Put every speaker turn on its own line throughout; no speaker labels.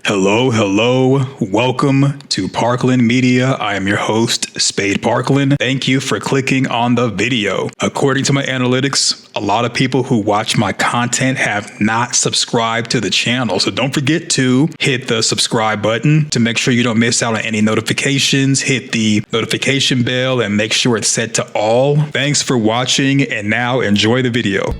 Hello. Welcome to Parkland Media. I am your host, Spade Parkland. Thank you for clicking on the video. According to my analytics, a lot of people who watch my content have not subscribed to the channel. So don't forget to hit the subscribe button to make sure you don't miss out on any notifications. Hit the notification bell and make sure it's set to all. Thanks for watching, and now enjoy the video.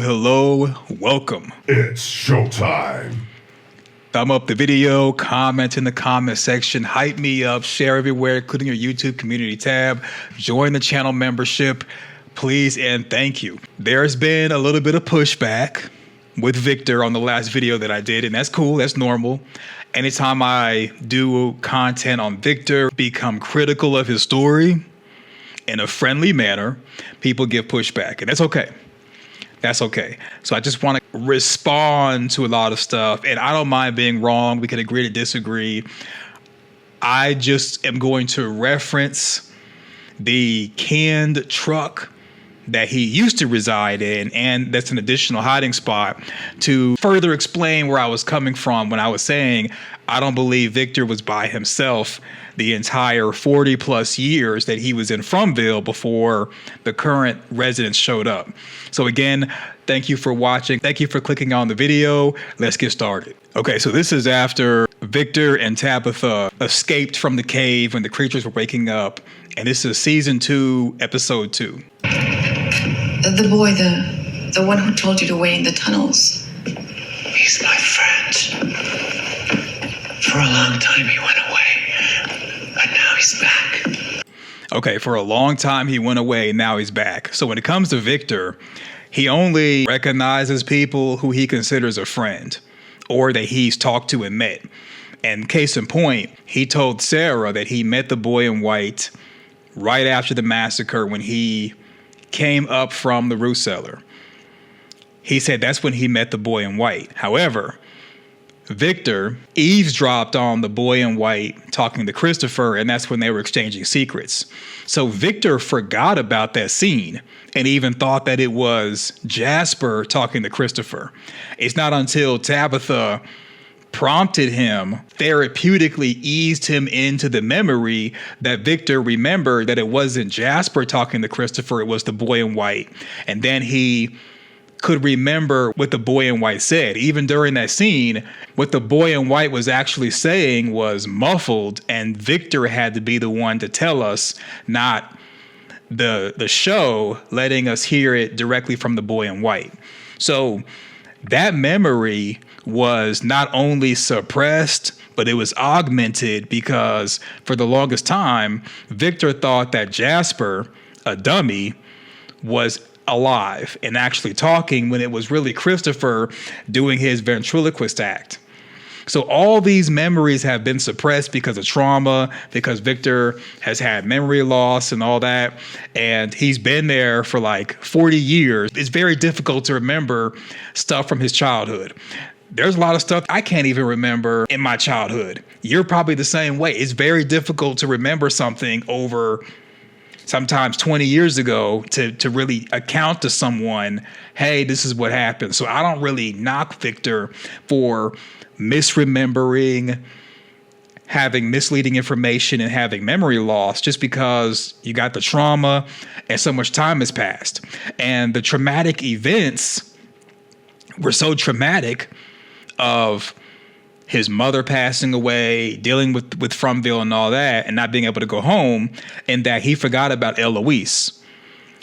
Hello. Welcome.
It's showtime.
Thumb up the video, comment in the comment section, hype me up, share everywhere, including your YouTube community tab. Join the channel membership, please and thank you. There's been a little bit of pushback with Victor on the last video that I did, and that's cool, that's normal. Anytime I do content on Victor, become critical of his story in a friendly manner, people give pushback, and that's okay. That's okay. So I just want to respond to a lot of stuff, and I don't mind being wrong. We can agree to disagree. I just am going to reference the canned truck that he used to reside in, and that's an additional hiding spot, to further explain where I was coming from when I was saying I don't believe Victor was by himself the entire 40 plus years that he was in Fromville before the current residents showed up. So again, thank you for watching. Thank you for clicking on the video. Let's get started. Okay, so this is after Victor and Tabitha escaped from the cave when the creatures were waking up. And this is season 2, episode 2.
The boy, the one who told you to wait in the tunnels.
He's my friend. For a long time he went away, but now he's back.
Okay, for a long time he went away, now he's back. So when it comes to Victor, he only recognizes people who he considers a friend or that he's talked to and met. And case in point, he told Sarah that he met the boy in white right after the massacre when he came up from the root cellar. He said that's when he met the boy in white. However, Victor eavesdropped on the boy in white talking to Christopher, and that's when they were exchanging secrets. So Victor forgot about that scene and even thought that it was Jasper talking to Christopher. It's not until Tabitha prompted him, therapeutically eased him into the memory, that Victor remembered that it wasn't Jasper talking to Christopher, it was the boy in white. And then he could remember what the boy in white said. Even during that scene, what the boy in white was actually saying was muffled, and Victor had to be the one to tell us, not the show letting us hear it directly from the boy in white. So that memory was not only suppressed, but it was augmented because for the longest time, Victor thought that Jasper, a dummy, was alive and actually talking when it was really Christopher doing his ventriloquist act. So all these memories have been suppressed because of trauma, because Victor has had memory loss and all that. And he's been there for like 40 years. It's very difficult to remember stuff from his childhood. There's a lot of stuff I can't even remember in my childhood. You're probably the same way. It's very difficult to remember something over sometimes 20 years ago to really account to someone, hey, this is what happened. So I don't really knock Victor for misremembering, having misleading information, and having memory loss just because you got the trauma and so much time has passed. And the traumatic events were so traumatic of his mother passing away, dealing with Fromville and all that, and not being able to go home, and that he forgot about Eloise.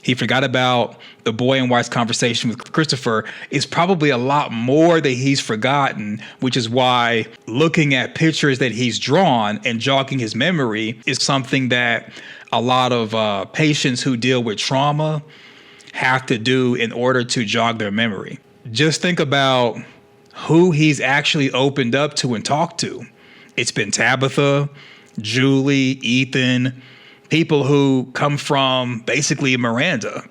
He forgot about the boy in white's conversation with Christopher. It's probably a lot more that he's forgotten, which is why looking at pictures that he's drawn and jogging his memory is something that a lot of patients who deal with trauma have to do in order to jog their memory. Just think about who he's actually opened up to and talked to. It's been Tabitha, Julie, Ethan, people who come from basically Miranda.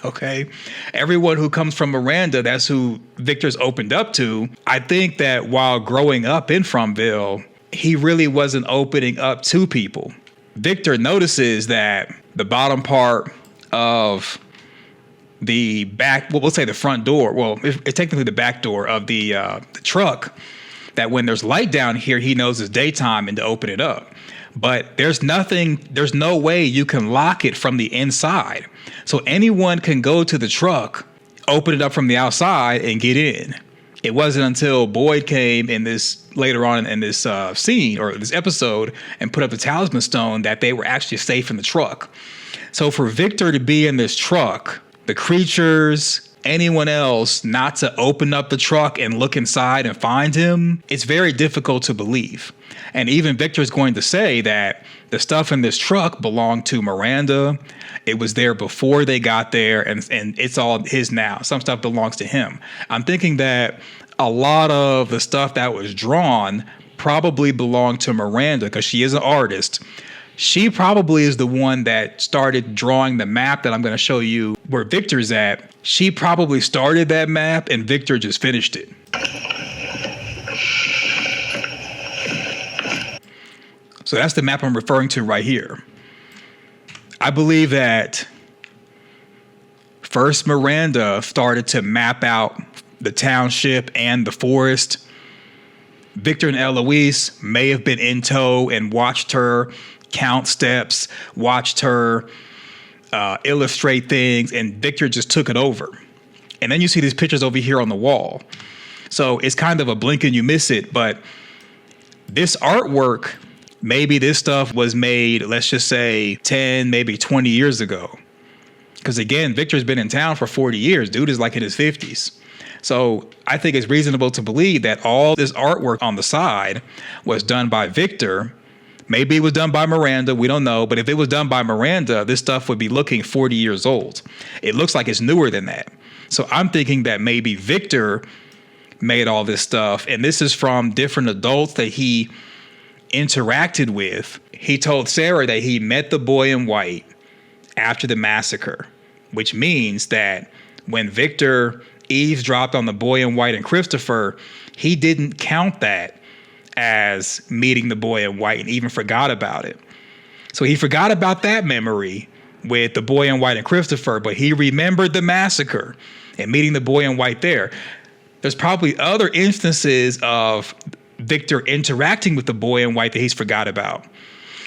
Okay. Everyone who comes from Miranda, that's who Victor's opened up to. I think that while growing up in Fromville, he really wasn't opening up to people. Victor notices that the bottom part of the back, well, we'll say the front door. Well, it's technically the back door of the truck, that when there's light down here, he knows it's daytime and to open it up. But there's no way you can lock it from the inside. So anyone can go to the truck, open it up from the outside and get in. It wasn't until Boyd came in this later on in this scene or this episode and put up the talisman stone that they were actually safe in the truck. So for Victor to be in this truck, the creatures, anyone else not to open up the truck and look inside and find him, it's very difficult to believe. And even Victor's going to say that the stuff in this truck belonged to Miranda. It was there before they got there, and it's all his now. Some stuff belongs to him. I'm thinking that a lot of the stuff that was drawn probably belonged to Miranda because she is an artist. She probably is the one that started drawing the map that I'm going to show you where Victor's at. She probably started that map and Victor just finished it. So that's the map I'm referring to right here. I believe that first Miranda started to map out the township and the forest. Victor and Eloise may have been in tow and watched her count steps, watched her illustrate things, and Victor just took it over. And then you see these pictures over here on the wall. So it's kind of a blink and you miss it, but this artwork, maybe this stuff was made, let's just say 10, maybe 20 years ago. Because again, Victor's been in town for 40 years. Dude is like in his 50s. So I think it's reasonable to believe that all this artwork on the side was done by Victor. Maybe it was done by Miranda. We don't know. But if it was done by Miranda, this stuff would be looking 40 years old. It looks like it's newer than that. So I'm thinking that maybe Victor made all this stuff. And this is from different adults that he interacted with. He told Sarah that he met the boy in white after the massacre, which means that when Victor eavesdropped on the boy in white and Christopher, he didn't count that as meeting the boy in white and even forgot about it. So he forgot about that memory with the boy in white and Christopher, but he remembered the massacre and meeting the boy in white there. There's probably other instances of Victor interacting with the boy in white that he's forgot about.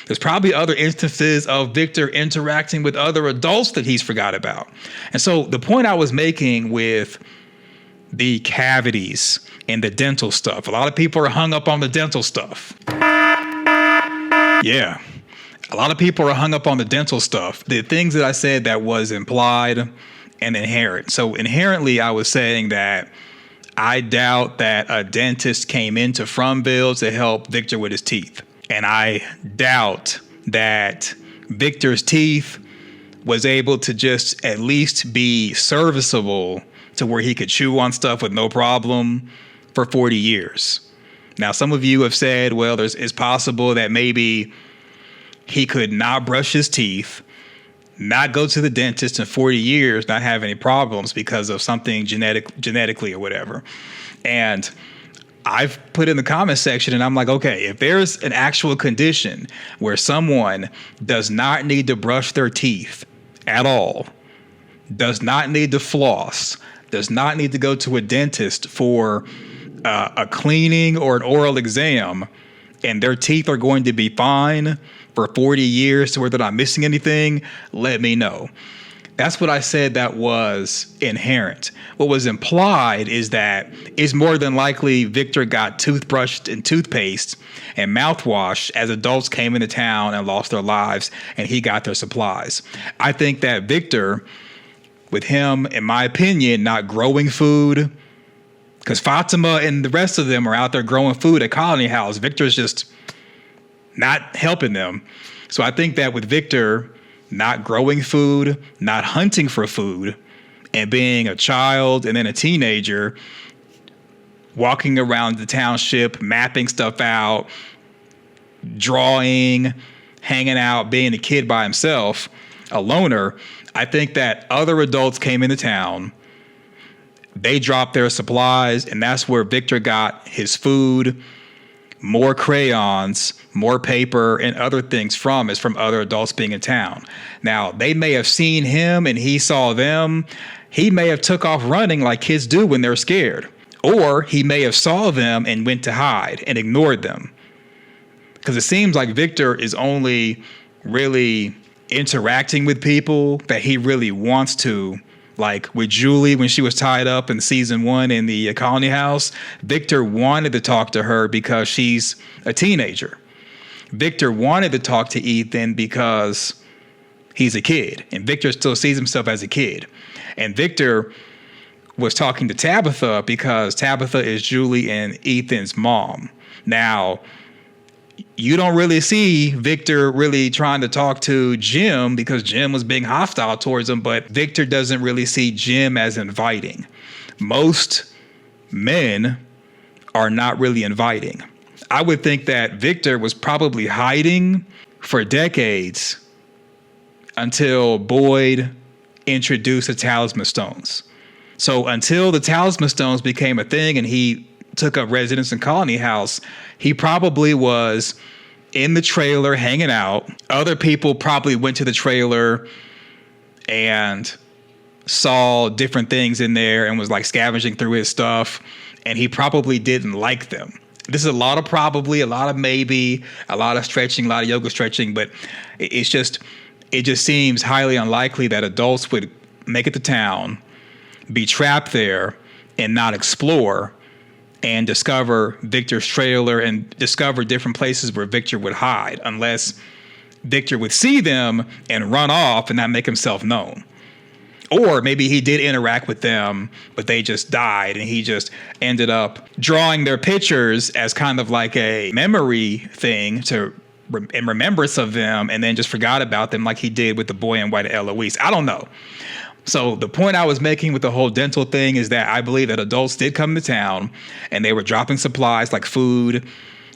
There's probably other instances of Victor interacting with other adults that he's forgot about. And so the point I was making with the cavities and the dental stuff, a lot of people are hung up on the dental stuff. Yeah, a lot of people are hung up on the dental stuff. The things that I said that was implied and inherent. So inherently, I was saying that I doubt that a dentist came into Fromville to help Victor with his teeth. And I doubt that Victor's teeth was able to just at least be serviceable to where he could chew on stuff with no problem for 40 years. Now, some of you have said, well, it's possible that maybe he could not brush his teeth, not go to the dentist in 40 years, not have any problems because of something genetically or whatever. And I've put in the comment section and I'm like, okay, if there's an actual condition where someone does not need to brush their teeth at all, does not need to floss, does not need to go to a dentist for a cleaning or an oral exam, and their teeth are going to be fine for 40 years to where they're not missing anything, let me know. That's what I said that was inherent. What was implied is that it's more than likely Victor got toothbrushed and toothpaste and mouthwash as adults came into town and lost their lives and he got their supplies. I think that Victor, with him, in my opinion, not growing food, because Fatima and the rest of them are out there growing food at Colony House. Victor's just not helping them. So I think that with Victor not growing food, not hunting for food, and being a child and then a teenager, walking around the township, mapping stuff out, drawing, hanging out, being a kid by himself, a loner. I think that other adults came into town. They dropped their supplies, and that's where Victor got his food, more crayons, more paper, and other things from other adults being in town. Now, they may have seen him and he saw them. He may have took off running like kids do when they're scared. Or he may have saw them and went to hide and ignored them. Because it seems like Victor is only really interacting with people that he really wants to. Like with Julie when she was tied up in season 1 in the colony house, Victor wanted to talk to her because she's a teenager. Victor wanted to talk to Ethan because he's a kid, and Victor still sees himself as a kid. And Victor was talking to Tabitha because Tabitha is Julie and Ethan's mom. Now, you don't really see Victor really trying to talk to Jim because Jim was being hostile towards him, but Victor doesn't really see Jim as inviting. Most men are not really inviting. I would think that Victor was probably hiding for decades until Boyd introduced the talisman stones. So until the talisman stones became a thing and he took up residence in Colony House, he probably was in the trailer hanging out. Other people probably went to the trailer and saw different things in there and was like scavenging through his stuff, and he probably didn't like them. This is a lot of probably, a lot of maybe, a lot of stretching, a lot of yoga stretching, but it just seems highly unlikely that adults would make it to town, be trapped there, and not explore and discover Victor's trailer and discover different places where Victor would hide, unless Victor would see them and run off and not make himself known. Or maybe he did interact with them, but they just died and he just ended up drawing their pictures as kind of like a memory thing in remembrance of them, and then just forgot about them like he did with the boy in white and Eloise. I don't know. So the point I was making with the whole dental thing is that I believe that adults did come to town and they were dropping supplies like food,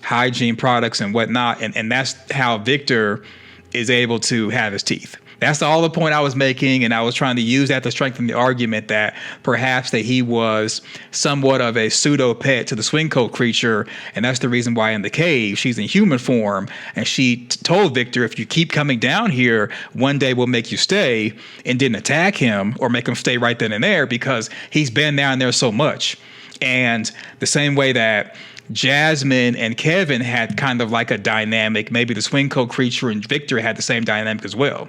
hygiene products, and whatnot. And that's how Victor is able to have his teeth. That's all the point I was making, and I was trying to use that to strengthen the argument that perhaps that he was somewhat of a pseudo pet to the swing coat creature, and that's the reason why in the cave she's in human form, and she told Victor, if you keep coming down here, one day we'll make you stay, and didn't attack him or make him stay right then and there because he's been down there so much. And the same way that Jasmine and Kevin had kind of like a dynamic, maybe the swing coat creature and Victor had the same dynamic as well.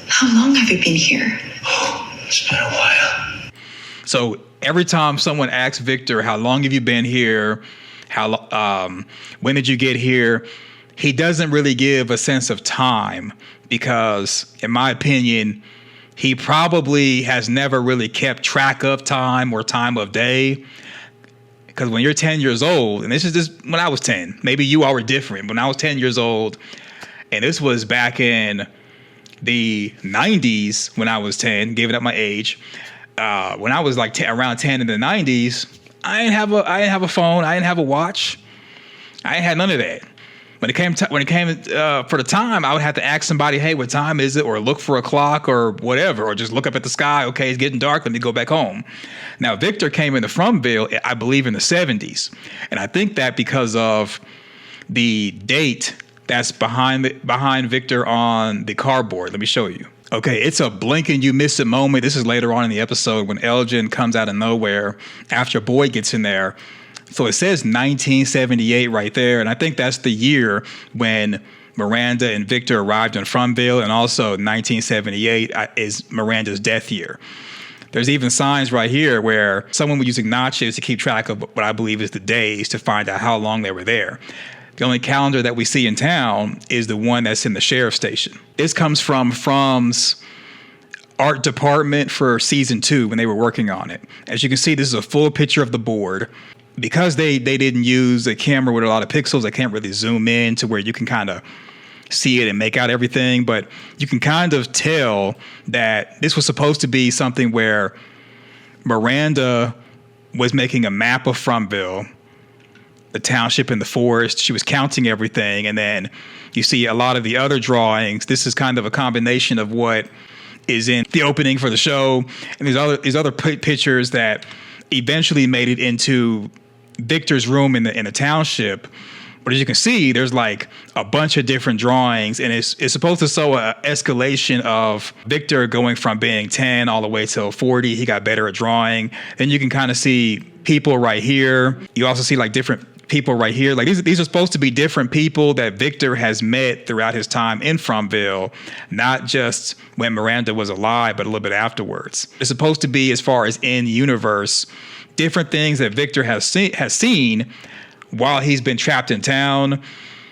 How long have you been here?
Oh, it's been a while.
So every time someone asks Victor, how long have you been here? When did you get here? He doesn't really give a sense of time because, in my opinion, he probably has never really kept track of time or time of day. Because when you're 10 years old, and this is just when I was 10, maybe you all were different. When I was 10 years old, and this was back in the 90s when I was 10, giving up my age. When I was like around 10 in the 90s, I didn't have a phone. I didn't have a watch. I ain't had none of that. When it came for the time, I would have to ask somebody, hey, what time is it? Or look for a clock or whatever, or just look up at the sky. Okay, it's getting dark. Let me go back home. Now, Victor came into Fromville, I believe, in the 70s. And I think that because of the date that's behind Victor on the cardboard. Let me show you. Okay, it's a blink and you miss it moment. This is later on in the episode when Elgin comes out of nowhere after Boyd gets in there. So it says 1978 right there. And I think that's the year when Miranda and Victor arrived in Fromville. And also 1978 is Miranda's death year. There's even signs right here where someone was using notches to keep track of what I believe is the days to find out how long they were there. The only calendar that we see in town is the one that's in the sheriff's station. This comes from From's art department for season 2 when they were working on it. As you can see, this is a full picture of the board. Because they didn't use a camera with a lot of pixels, I can't really zoom in to where you can kind of see it and make out everything. But you can kind of tell that this was supposed to be something where Miranda was making a map of Fromville, the township and the forest. She was counting everything. And then you see a lot of the other drawings. This is kind of a combination of what is in the opening for the show. And these other pictures that eventually made it into Victor's room in the township. But as you can see, there's like a bunch of different drawings, and it's supposed to show an escalation of Victor going from being 10 all the way till 40. He got better at drawing. Then you can kind of see people right here. You also see like different people right here. Like these are supposed to be different people that Victor has met throughout his time in Fromville, not just when Miranda was alive, but a little bit afterwards. It's supposed to be, as far as in universe, different things that Victor has seen while he's been trapped in town,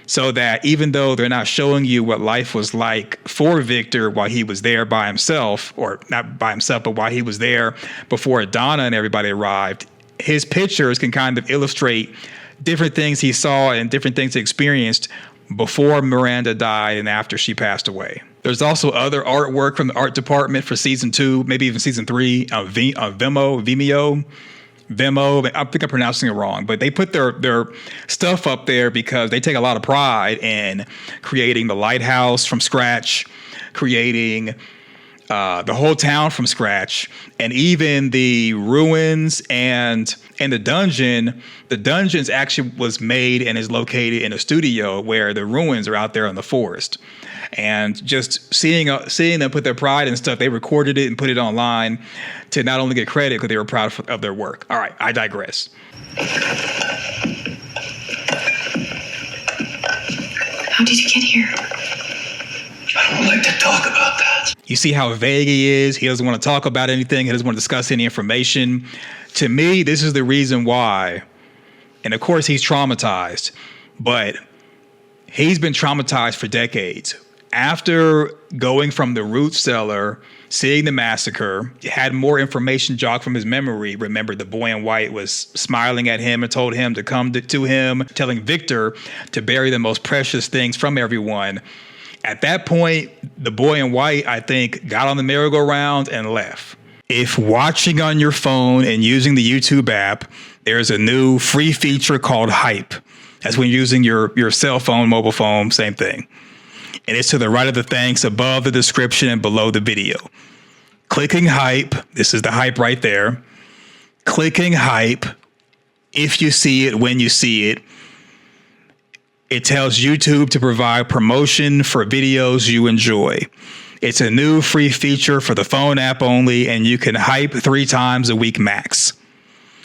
so that even though they're not showing you what life was like for Victor while he was there by himself, or not by himself, but while he was there before Donna and everybody arrived, his pictures can kind of illustrate different things he saw and different things he experienced before Miranda died and after she passed away. There's also other artwork from the art department for season 2, maybe even season 3, Vimeo. I think I'm pronouncing it wrong, but they put their stuff up there because they take a lot of pride in creating the lighthouse from scratch, creating the whole town from scratch, and even the ruins and the dungeon. The dungeons actually was made and is located in a studio where the ruins are out there in the forest. And just seeing them put their pride and stuff, they recorded it and put it online to not only get credit because they were proud of their work. All right, I digress.
How did you get here?
I don't like to talk about that.
You see how vague he is. He doesn't want to talk about anything. He doesn't want to discuss any information. To me, this is the reason why. And of course, he's traumatized, but he's been traumatized for decades. After going from the root cellar, seeing the massacre, he had more information jogged from his memory. Remember, the boy in white was smiling at him and told him to come to him, telling Victor to bury the most precious things from everyone. At that point, the boy in white, I think, got on the merry-go-round and left. If watching on your phone and using the YouTube app, there's a new free feature called Hype. That's when you're using your cell phone, mobile phone, same thing. And it's to the right of the thanks, above the description and below the video. Clicking Hype, this is the Hype right there. Clicking Hype, if you see it, when you see it, it tells YouTube to provide promotion for videos you enjoy. It's a new free feature for the phone app only, and you can hype 3 times a week max.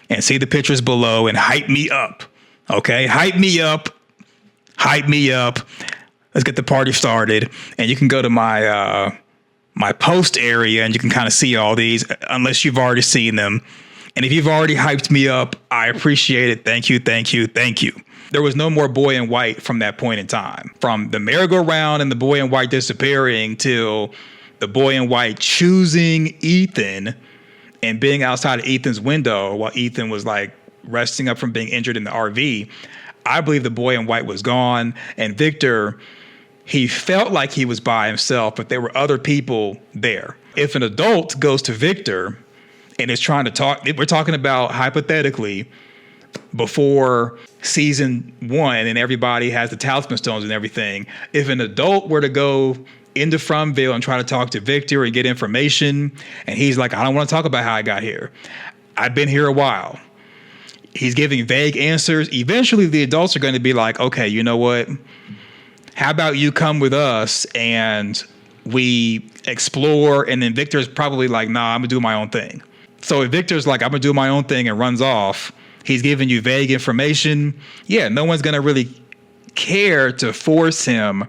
And see the pictures below and hype me up. Okay, hype me up. Hype me up. Let's get the party started. And you can go to my my post area and you can kind of see all these, unless you've already seen them. And if you've already hyped me up, I appreciate it. Thank you, thank you, thank you. There was no more boy in white from that point in time. From the merry-go-round and the boy in white disappearing till the boy in white choosing Ethan and being outside of Ethan's window while Ethan was like resting up from being injured in the RV. I believe the boy in white was gone, and Victor, he felt like he was by himself, but there were other people there. If an adult goes to Victor and is trying to talk, we're talking about hypothetically before season 1 and everybody has the talisman stones and everything. If an adult were to go into Fromville and try to talk to Victor and get information, and he's like, I don't want to talk about how I got here. I've been here a while. He's giving vague answers. Eventually the adults are going to be like, okay, you know what? How about you come with us and we explore? And then Victor's probably like, nah, I'm gonna do my own thing. So if Victor's like, I'm gonna do my own thing and runs off, he's giving you vague information. Yeah, no one's gonna really care to force him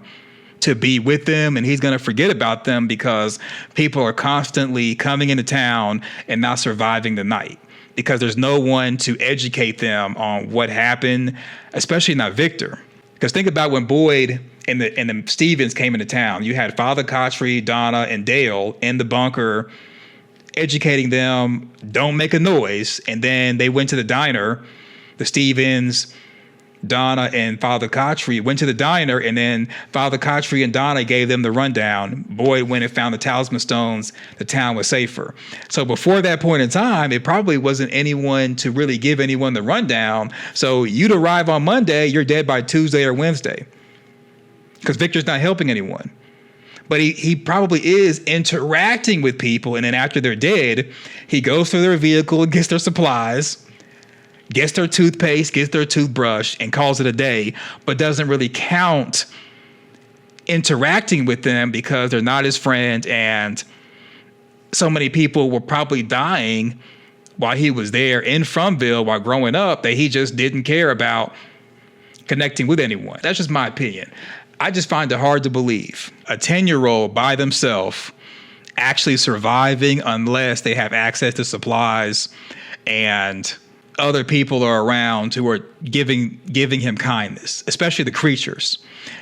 to be with them, and he's going to forget about them because people are constantly coming into town and not surviving the night because there's no one to educate them on what happened, especially not Victor. Because think about when Boyd and the Stevens came into town. You had Father Kotry, Donna, and Dale in the bunker educating them, don't make a noise. And then they went to the diner, the Stevens, Donna and Father Kotri went to the diner, and then Father Kotri and Donna gave them the rundown. Boyd went and found the talisman stones. The town was safer. So before that point in time, it probably wasn't anyone to really give anyone the rundown. So you'd arrive on Monday, you're dead by Tuesday or Wednesday, because Victor's not helping anyone. But he probably is interacting with people, and then after they're dead, he goes through their vehicle and gets their supplies, gets their toothpaste, gets their toothbrush, and calls it a day, but doesn't really count interacting with them because they're not his friend, and so many people were probably dying while he was there in Fromville while growing up that he just didn't care about connecting with anyone. That's just my opinion. I just find it hard to believe a 10-year-old by themselves actually surviving unless they have access to supplies and other people are around who are giving him kindness, especially the creatures.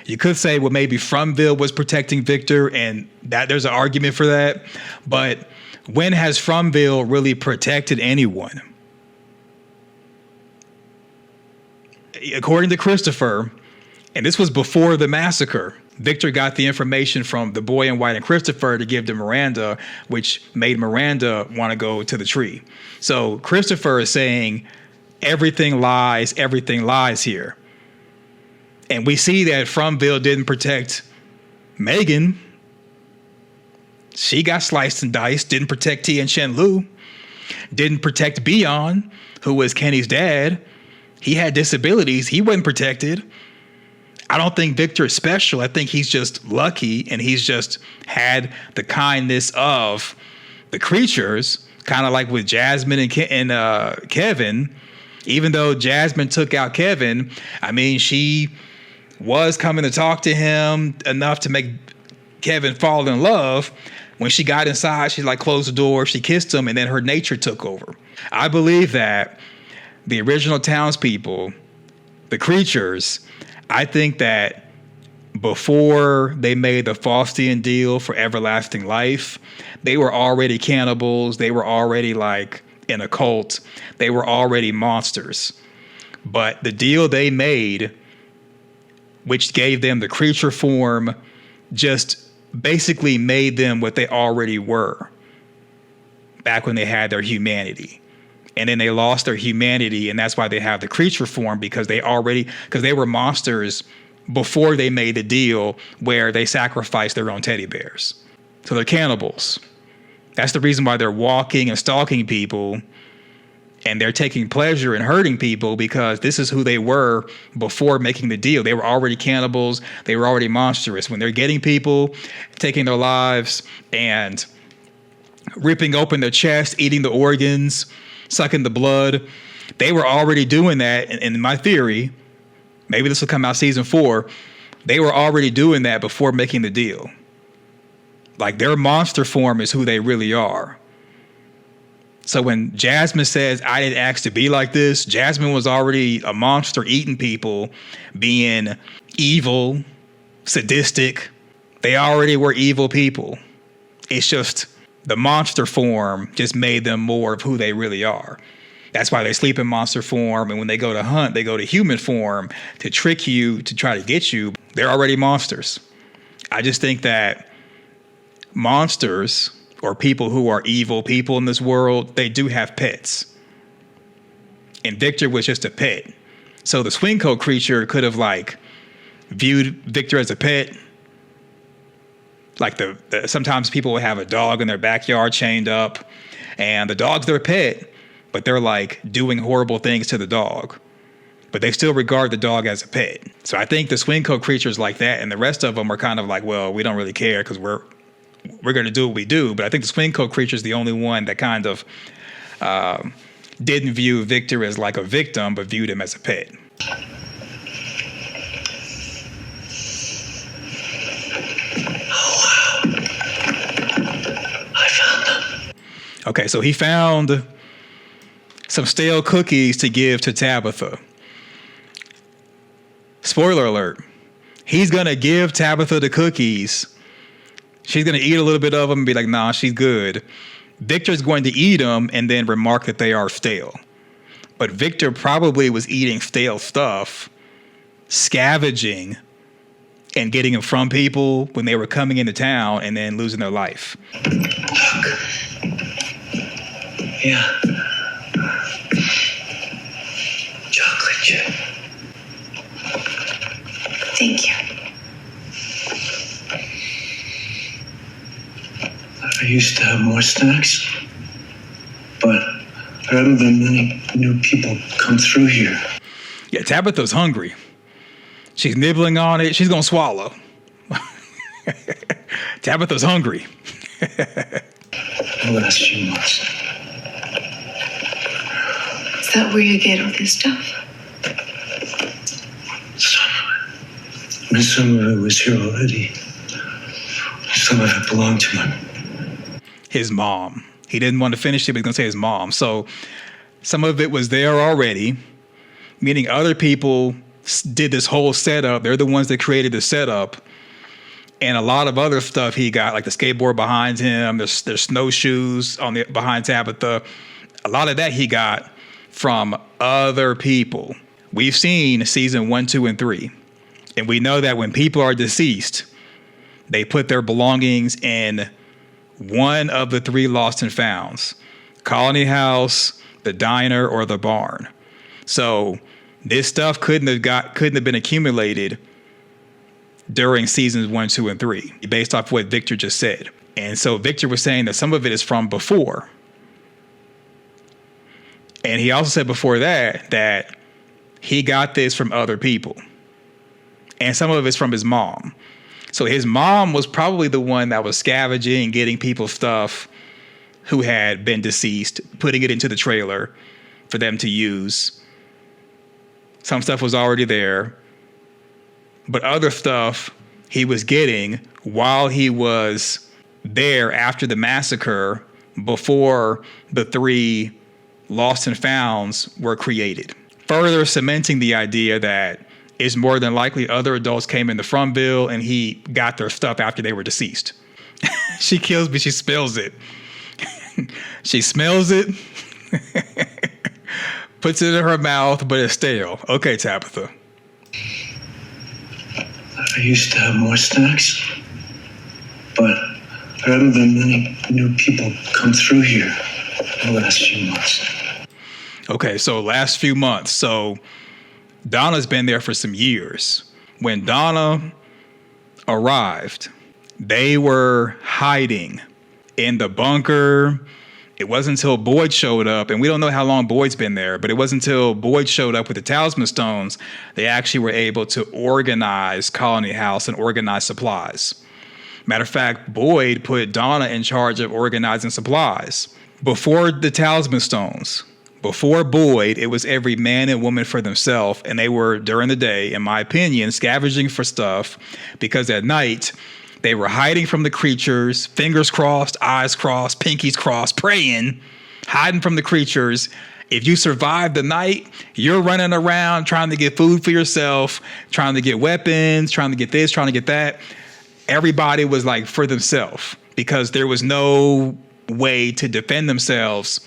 You could say, well, maybe Fromville was protecting Victor, and that there's an argument for that. But when has Fromville really protected anyone? According to Christopher, and this was before the massacre, Victor got the information from the boy in white and Christopher to give to Miranda, which made Miranda want to go to the tree. So Christopher is saying everything lies here. And we see that Fromville didn't protect Megan. She got sliced and diced. Didn't protect T and Chen Lu. Didn't protect Bion, who was Kenny's dad. He had disabilities. He wasn't protected. I don't think Victor is special. I think he's just lucky, and he's just had the kindness of the creatures, kind of like with Jasmine and Kevin. Even though Jasmine took out Kevin, I mean, she was coming to talk to him enough to make Kevin fall in love. When she got inside, she like closed the door, she kissed him, and then her nature took over. I believe that the original townspeople, the creatures, I think that before they made the Faustian deal for everlasting life, they were already cannibals. They were already like in a cult. They were already monsters. But the deal they made, which gave them the creature form, just basically made them what they already were back when they had their humanity. And then they lost their humanity, and that's why they have the creature form, because they were monsters before they made the deal where they sacrificed their own teddy bears. So they're cannibals. That's the reason why they're walking and stalking people, and they're taking pleasure in hurting people, because this is who they were before making the deal. They were already cannibals. They were already monstrous. When they're getting people, taking their lives, and ripping open their chest, eating the organs, sucking the blood, they were already doing that. And in my theory, maybe this will come out season 4, they were already doing that before making the deal. Like, their monster form is who they really are. So when Jasmine says, I didn't ask to be like this, Jasmine was already a monster eating people, being evil, sadistic. They already were evil people. It's just the monster form just made them more of who they really are. That's why they sleep in monster form. And when they go to hunt, they go to human form to trick you, to try to get you. They're already monsters. I just think that monsters, or people who are evil people in this world, they do have pets. And Victor was just a pet. So the swing coat creature could have like viewed Victor as a pet. Like sometimes people will have a dog in their backyard chained up, and the dog's their pet, but they're like doing horrible things to the dog, but they still regard the dog as a pet. So I think the swing coat creatures like that, and the rest of them are kind of like, well, we don't really care because we're going to do what we do. But I think the swing coat creature is the only one that kind of didn't view Victor as like a victim, but viewed him as a pet. Okay, so he found some stale cookies to give to Tabitha. Spoiler alert. He's going to give Tabitha the cookies. She's going to eat a little bit of them and be like, nah, she's good. Victor's going to eat them and then remark that they are stale. But Victor probably was eating stale stuff scavenging and getting them from people when they were coming into town and then losing their life.
Look. Yeah. Chocolate chip.
Thank you.
I used to have more snacks, but there haven't been many new people come through here.
Yeah, Tabitha's hungry. She's nibbling on it. She's going to swallow. Tabitha's hungry.
The last few months.
Is that where you get all this stuff?
Some of it. And some of it was here already. Some of it belonged to
his mom. He didn't want to finish it, but he was going to say his mom. So some of it was there already, meaning other people did this whole setup. They're the ones that created the setup. And a lot of other stuff he got, like the skateboard behind him, there's snowshoes behind Tabitha. A lot of that he got from other people. We've seen season 1, 2, and 3. And we know that when people are deceased, they put their belongings in one of the 3 lost and founds: Colony House, the diner, or the barn. So this stuff couldn't have been accumulated during seasons 1, 2, and 3, based off what Victor just said. And so Victor was saying that some of it is from before. And he also said before that he got this from other people. And some of it's from his mom. So his mom was probably the one that was scavenging, getting people's stuff who had been deceased, putting it into the trailer for them to use. Some stuff was already there, but other stuff he was getting while he was there after the massacre, before the 3 lost and founds were created. Further cementing the idea that it's more than likely other adults came in the front bill and he got their stuff after they were deceased. She kills me. She spills it. She smells it, puts it in her mouth, but it's stale. Okay, Tabitha.
I used to have more snacks, but there haven't been many new people come through here in the last few months.
Okay, so last few months. So Donna's been there for some years. When Donna arrived, they were hiding in the bunker. It wasn't until Boyd showed up, and we don't know how long Boyd's been there, but it wasn't until Boyd showed up with the talisman stones they actually were able to organize Colony House and organize supplies. Matter of fact, Boyd put Donna in charge of organizing supplies. Before the talisman stones, before Boyd, it was every man and woman for themselves, and they were, during the day, in my opinion, scavenging for stuff, because at night they were hiding from the creatures, fingers crossed, eyes crossed, pinkies crossed, praying, hiding from the creatures. If you survive the night, you're running around trying to get food for yourself, trying to get weapons, trying to get this, trying to get that. Everybody was like for themselves, because there was no way to defend themselves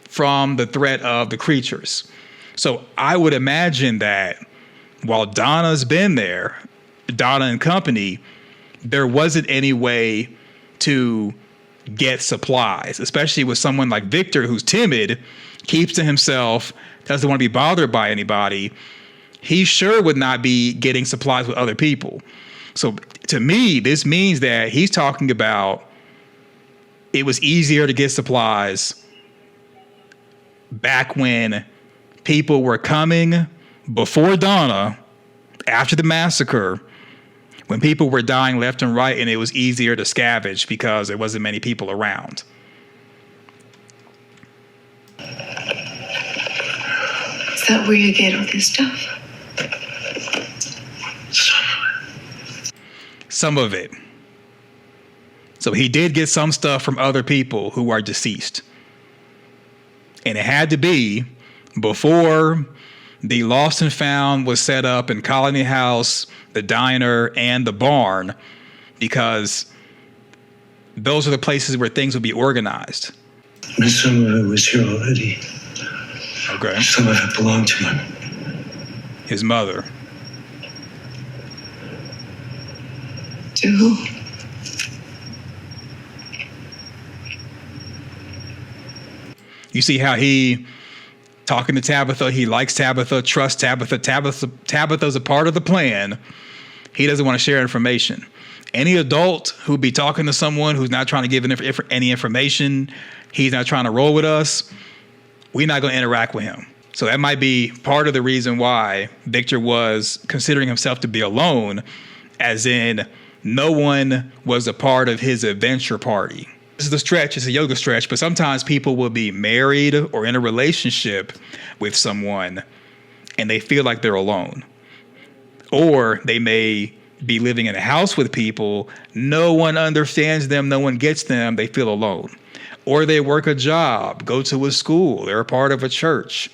from the threat of the creatures. So I would imagine that while Donna's been there, Donna and company, there wasn't any way to get supplies, especially with someone like Victor, who's timid, keeps to himself, doesn't want to be bothered by anybody. He sure would not be getting supplies with other people. So to me, this means that he's talking about it was easier to get supplies back when people were coming before Donna, after the massacre, when people were dying left and right, and it was easier to scavenge because there wasn't many people around.
Is that where you get all this stuff?
Some of it. So he did get some stuff from other people who are deceased. And it had to be before the Lost and Found was set up in Colony House, the diner, and the barn, because those are the places where things would be organized.
And some of it was here already.
Okay.
Some of it belonged to
his mother.
To who?
You see how he talking to Tabitha, he likes Tabitha, trusts Tabitha. Tabitha's a part of the plan. He doesn't want to share information. Any adult who be talking to someone who's not trying to give any information, he's not trying to roll with us, we're not going to interact with him. So that might be part of the reason why Victor was considering himself to be alone, as in no one was a part of his adventure party. This is a stretch, it's a yoga stretch, but sometimes people will be married or in a relationship with someone and they feel like they're alone. Or they may be living in a house with people, no one understands them, no one gets them, they feel alone. Or they work a job, go to a school, they're a part of a church.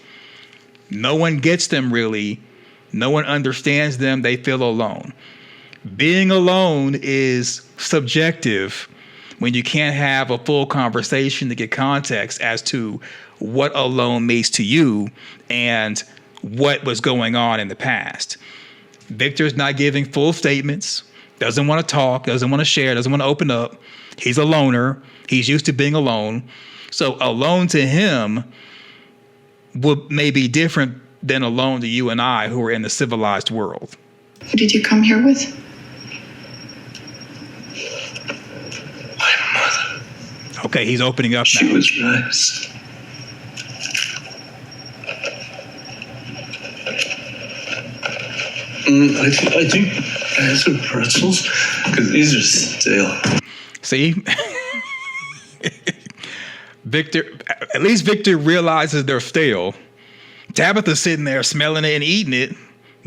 No one gets them really, no one understands them, they feel alone. Being alone is subjective when you can't have a full conversation to get context as to what alone means to you and what was going on in the past. Victor's not giving full statements, doesn't want to talk, doesn't want to share, doesn't want to open up. He's a loner. He's used to being alone. So alone to him may be different than alone to you and I who are in the civilized world.
Who did you come here with?
My mother.
Okay, he's opening up now.
She was raised. I think I have some pretzels because these are stale.
See? At least Victor realizes they're stale. Tabitha's sitting there smelling it and eating it,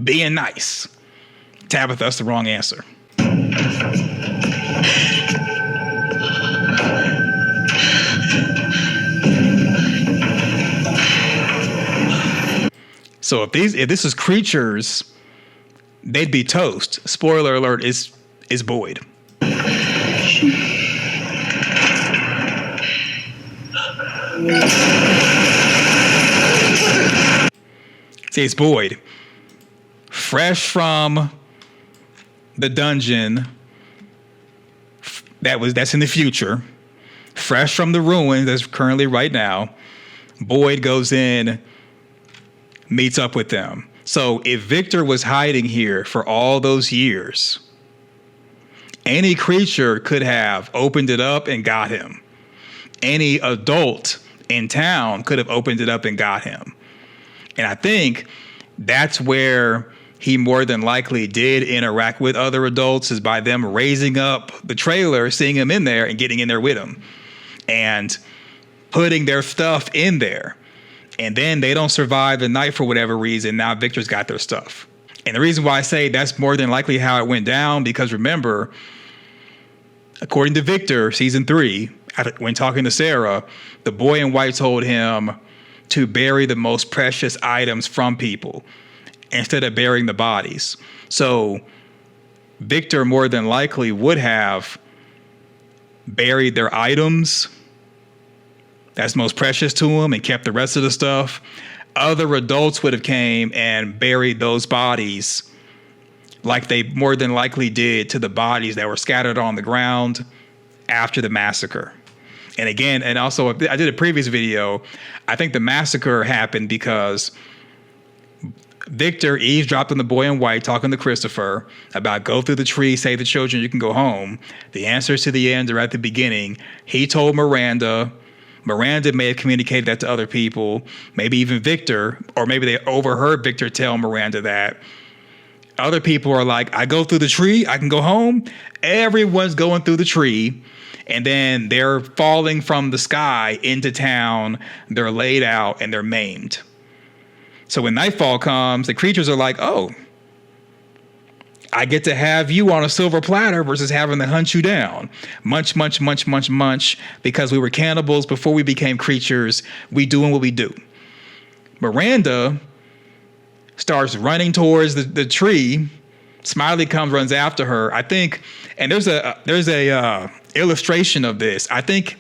being nice. Tabitha, that's the wrong answer. So if this is creatures, they'd be toast. Spoiler alert, is Boyd. See, it's Boyd. Fresh from the dungeon that's in the future. Fresh from the ruins that's currently right now. Boyd goes in, meets up with them. So if Victor was hiding here for all those years, any creature could have opened it up and got him. Any adult in town could have opened it up and got him. And I think that's where he more than likely did interact with other adults, is by them raising up the trailer, seeing him in there and getting in there with him and putting their stuff in there. And then they don't survive the night for whatever reason. Now Victor's got their stuff. And the reason why I say that's more than likely how it went down, because remember, according to Victor, season 3, when talking to Sarah, the boy in white told him to bury the most precious items from people instead of burying the bodies. So Victor more than likely would have buried their items that's most precious to him and kept the rest of the stuff. Other adults would have came and buried those bodies like they more than likely did to the bodies that were scattered on the ground after the massacre. And again, and also I did a previous video, I think the massacre happened because Victor eavesdropped on the boy in white talking to Christopher about go through the tree, save the children, you can go home. The answers to the end are at the beginning. He told Miranda. Miranda may have communicated that to other people, maybe even Victor, or maybe they overheard Victor tell Miranda that. Other people are like, I go through the tree, I can go home. Everyone's going through the tree. And then they're falling from the sky into town. They're laid out and they're maimed. So when nightfall comes, the creatures are like, oh, I get to have you on a silver platter versus having to hunt you down. Munch, munch, munch, munch, munch. Because we were cannibals before we became creatures, we doing what we do. Miranda starts running towards the tree. Smiley comes, runs after her. I think, and there's a illustration of this. I think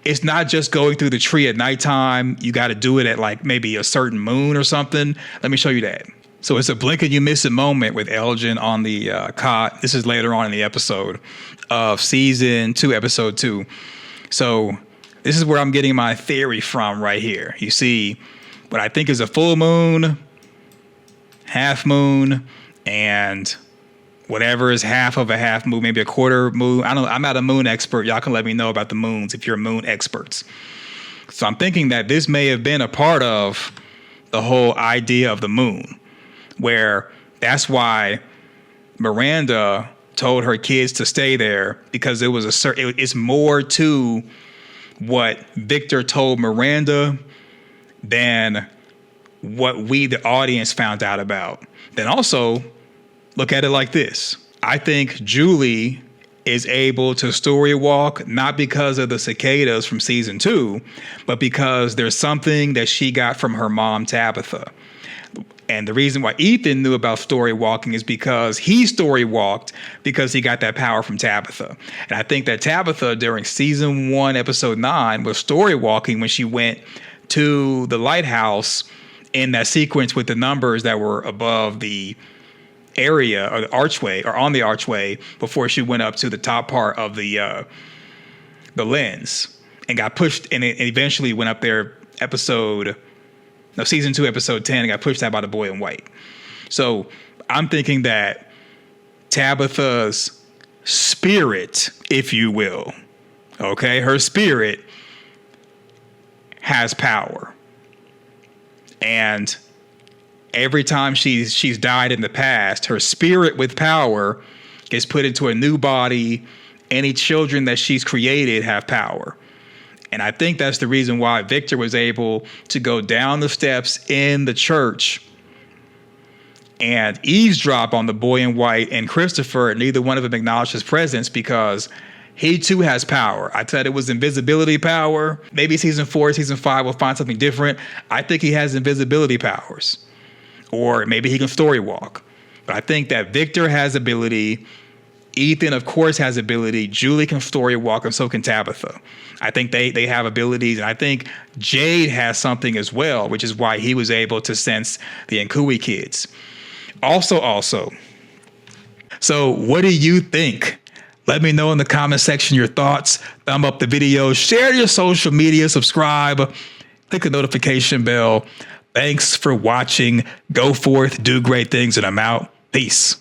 it's not just going through the tree at nighttime. You got to do it at like maybe a certain moon or something. Let me show you that. So it's a blink and you miss it moment with Elgin on the cot. This is later on in the episode of season 2, episode 2. So this is where I'm getting my theory from right here. You see what I think is a full moon, half moon, and whatever is half of a half moon, maybe a quarter moon. I'm not a moon expert. Y'all can let me know about the moons if you're moon experts. So I'm thinking that this may have been a part of the whole idea of the moon, where that's why Miranda told her kids to stay there, because it was it's more to what Victor told Miranda than what we, the audience, found out about. Then also look at it like this. I think Julie is able to story walk, not because of the cicadas from season 2, but because there's something that she got from her mom, Tabitha. And the reason why Ethan knew about story walking is because he story walked because he got that power from Tabitha. And I think that Tabitha during season 1, episode 9 was story walking when she went to the lighthouse in that sequence with the numbers that were above the area or the archway, or on the archway, before she went up to the top part of the lens and got pushed, and it eventually went up there season 2, episode 10, and got pushed out by the boy in white. So I'm thinking that Tabitha's spirit, if you will, okay, her spirit has power. And every time she's died in the past, her spirit with power gets put into a new body. Any children that she's created have power. And I think that's the reason why Victor was able to go down the steps in the church and eavesdrop on the boy in white and Christopher, and neither one of them acknowledged his presence, because he too has power. I said it was invisibility power. Maybe season 4, season 5, we'll find something different. I think he has invisibility powers. Or maybe he can story walk. But I think that Victor has ability. Ethan, of course, has ability. Julie can story walk, and so can Tabitha. I think they have abilities. And I think Jade has something as well, which is why he was able to sense the Nkui kids. Also. So what do you think? Let me know in the comment section your thoughts. Thumb up the video, share your social media, subscribe, click the notification bell. Thanks for watching. Go forth, do great things, and I'm out. Peace.